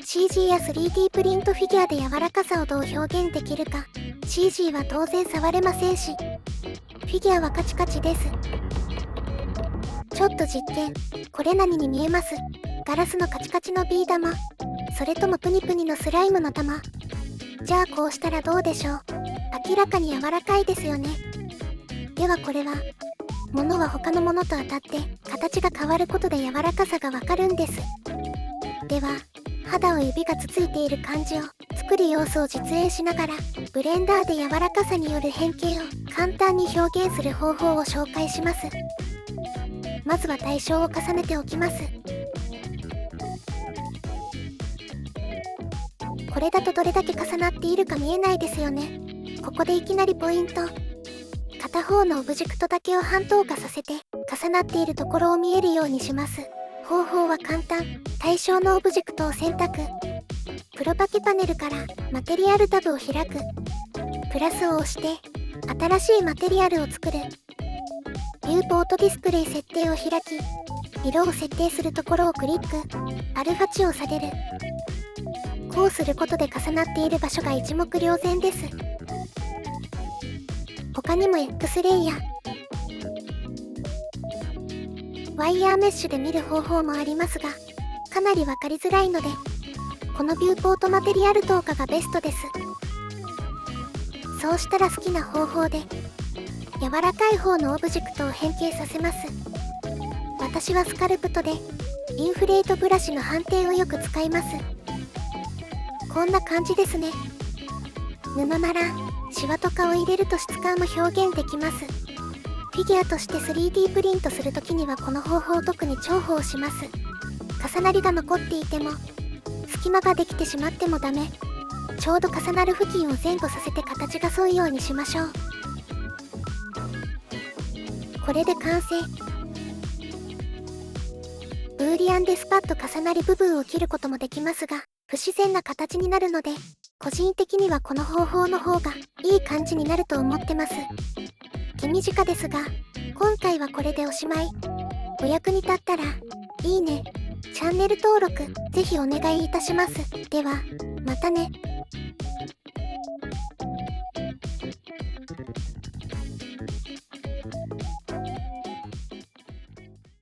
CG や 3D プリントフィギュアで柔らかさをどう表現できるか。 CG は当然触れませんし、フィギュアはカチカチです。ちょっと実験。これ何に見えます？ガラスのカチカチのビー玉、それともプニプニのスライムの玉？じゃあこうしたらどうでしょう。明らかに柔らかいですよね。ではこれは、物は他のものと当たって形が変わることで柔らかさがわかるんです。では、肌を指がつついている感じを作る様子を実演しながら、ブレンダーで柔らかさによる変形を簡単に表現する方法を紹介します。まずは対象を重ねておきます。これだとどれだけ重なっているか見えないですよね。ここでいきなりポイント。片方のオブジェクトだけを半透過させて、重なっているところを見えるようにします。方法は簡単。対象のオブジェクトを選択。プロパケパネルからマテリアルタブを開く。プラスを押して、新しいマテリアルを作る。ビューポートディスプレイ設定を開き、色を設定するところをクリック。アルファ値を下げる。こうすることで重なっている場所が一目瞭然です。他にも X レイヤー、ワイヤーメッシュで見る方法もありますが、かなり分かりづらいので、このビューポートマテリアル透過がベストです。そうしたら好きな方法で、柔らかい方のオブジェクトを変形させます。私はスカルプトで、インフレートブラシの反転をよく使います。こんな感じですね。布なら、シワとかを入れると質感も表現できます。フィギュアとして 3D プリントするときにはこの方法を特に重宝します。重なりが残っていても、隙間ができてしまってもダメ。ちょうど重なる付近を前後させて形が沿うようにしましょう。これで完成。ブーリアンでスパッと重なり部分を切ることもできますが、不自然な形になるので、個人的にはこの方法の方がいい感じになると思ってます。手短ですが、今回はこれでおしまい。お役に立ったら、いいね、チャンネル登録、ぜひお願いいたします。では、またね。